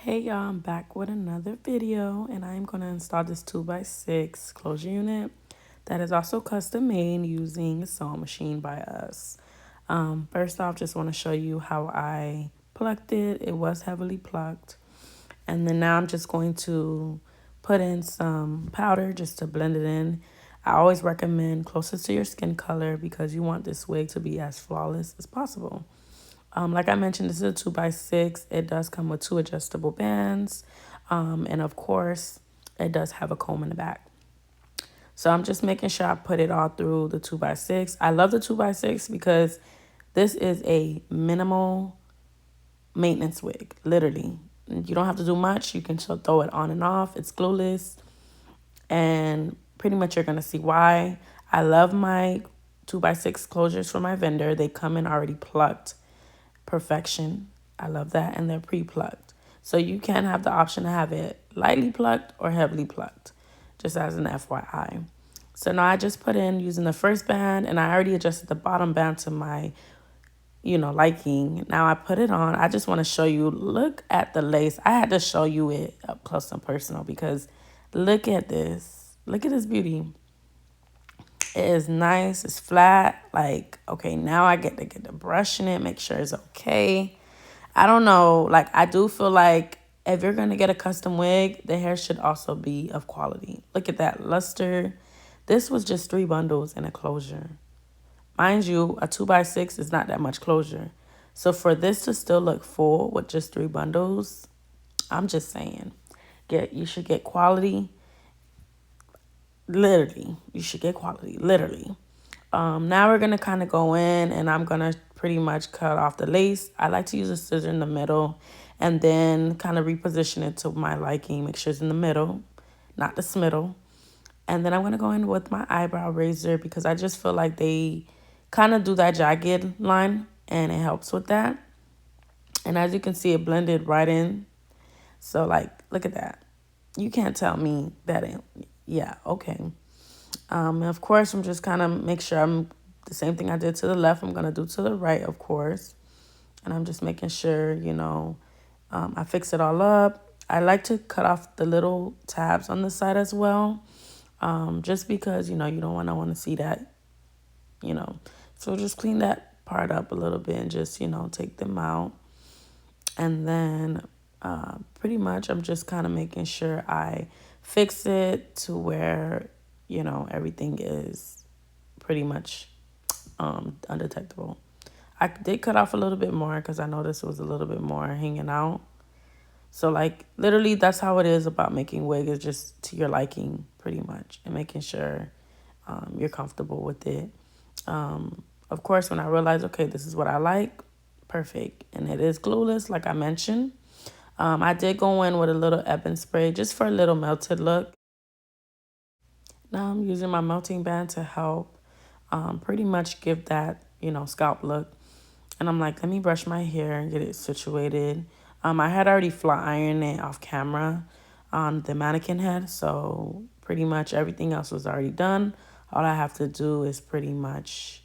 Hey y'all, I'm back with another video and I'm going to install this 2x6 closure unit that is also custom made using a sewing machine by us. First off, just want to show you how I plucked it. It was heavily plucked. And then now I'm just going to put in some powder just to blend it in. I always recommend closest to your skin color because you want this wig to be as flawless as possible. Like I mentioned, this is a 2x6. It does come with two adjustable bands. And of course, it does have a comb in the back. So I'm just making sure I put it all through the 2x6. I love the 2x6 because this is a minimal maintenance wig, literally. You don't have to do much. You can throw it on and off. It's glueless. And pretty much you're going to see why. I love my 2x6 closures from my vendor. They come in already plucked. Perfection. I love that. And they're pre-plucked. So you can have the option to have it lightly plucked or heavily plucked, just as an FYI. So now I just put in using the first band, and I already adjusted the bottom band to my, liking. Now I put it on. I just want to show you, look at the lace. I had to show you it up close and personal because look at this. Look at this beauty. It is nice. It's flat. Like, okay, now I get to brush in it, make sure it's okay. I don't know. Like, I do feel like if you're going to get a custom wig, the hair should also be of quality. Look at that luster. This was just 3 bundles in a closure. Mind you, a 2x6 is not that much closure. So for this to still look full with just 3 bundles, I'm just saying, you should get quality. Literally, you should get quality, literally. Now we're going to kind of go in and I'm going to pretty much cut off the lace. I like to use a scissor in the middle and then kind of reposition it to my liking. Make sure it's in the middle, not the smiddle. And then I'm going to go in with my eyebrow razor because I just feel like they kind of do that jagged line and it helps with that. And as you can see, it blended right in. So, like, look at that. You can't tell me that ain't, yeah, okay. And of course, I'm just kind of make sure I'm the same thing I did to the left, I'm going to do to the right, of course. And I'm just making sure, I fix it all up. I like to cut off the little tabs on the side as well, just because, you don't want to see that, you know. So just clean that part up a little bit and just, take them out. And then pretty much I'm just kind of making sure I fix it to where, everything is pretty much undetectable. I did cut off a little bit more because I noticed it was a little bit more hanging out. So, like, literally, that's how it is about making wig, is just to your liking, pretty much, and making sure you're comfortable with it. Of course, when I realized, okay, this is what I like, perfect. And it is glueless, like I mentioned. I did go in with a little ebony spray just for a little melted look. Now I'm using my melting band to help pretty much give that, scalp look. And I'm like, let me brush my hair and get it situated. I had already flat ironed it off camera on the mannequin head. So pretty much everything else was already done. All I have to do is pretty much,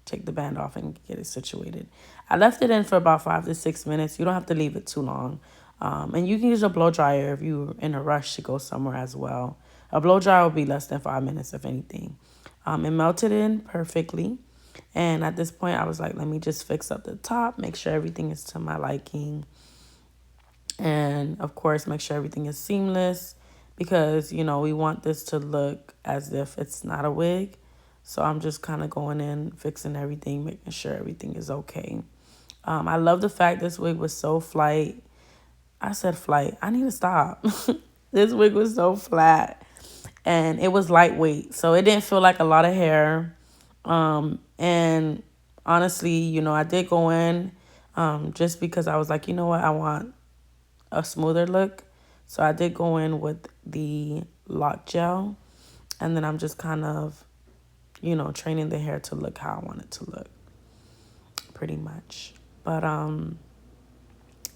take the band off and get it situated. I left it in for about 5 to 6 minutes. You don't have to leave it too long. And you can use a blow dryer if you're in a rush to go somewhere as well. A blow dryer will be less than 5 minutes, if anything. It melted in perfectly. And at this point, I was like, let me just fix up the top, make sure everything is to my liking. And, of course, make sure everything is seamless because, we want this to look as if it's not a wig. So I'm just kind of going in, fixing everything, making sure everything is okay. I love the fact this wig was so flight. I said flight. I need to stop. This wig was so flat and it was lightweight. So it didn't feel like a lot of hair. And honestly, I did go in just because I was like, you know what, I want a smoother look. So I did go in with the lock gel. And then I'm just kind of, training the hair to look how I want it to look. Pretty much. But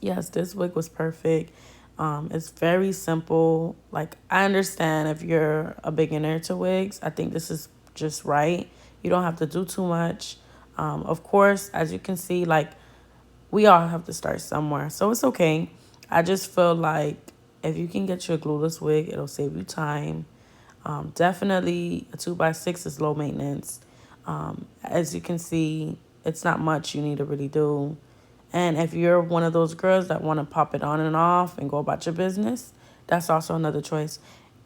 yes, this wig was perfect. It's very simple. Like, I understand if you're a beginner to wigs, I think this is just right. You don't have to do too much. Of course, as you can see, like, we all have to start somewhere. So it's okay. I just feel like if you can get your glueless wig, it'll save you time. Definitely a 2x6 is low maintenance. As you can see, it's not much you need to really do. And if you're one of those girls that want to pop it on and off and go about your business, that's also another choice.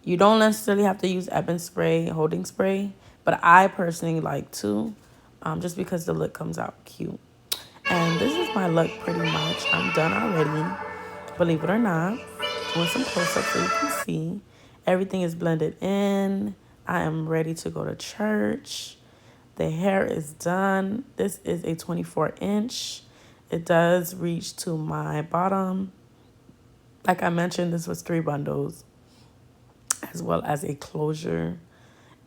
You don't necessarily have to use Ebin spray, holding spray, but I personally like to, just because the look comes out cute. And this is my look pretty much. I'm done already, believe it or not. Doing some close-ups so you can see. Everything is blended in. I am ready to go to church. The hair is done. This is a 24-inch. It does reach to my bottom. Like I mentioned, this was 3 bundles, as well as a closure.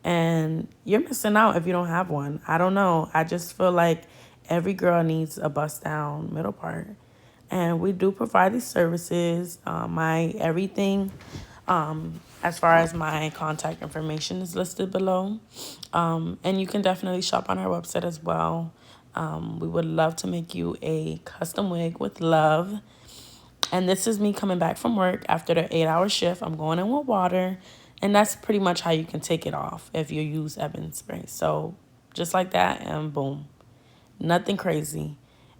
And you're missing out if you don't have one. I don't know. I just feel like every girl needs a bust down middle part. And we do provide these services. My everything, as far as my contact information, is listed below. And you can definitely shop on our website as well. We would love to make you a custom wig with love. And this is me coming back from work after the 8-hour shift. I'm going in with water. And that's pretty much how you can take it off if you use Ebin spray. So just like that, and boom. Nothing crazy.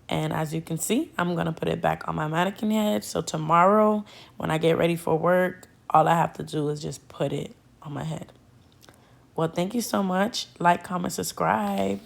And as you can see, I'm going to put it back on my mannequin head. So tomorrow, when I get ready for work, all I have to do is just put it on my head. Well, thank you so much. Like, comment, subscribe.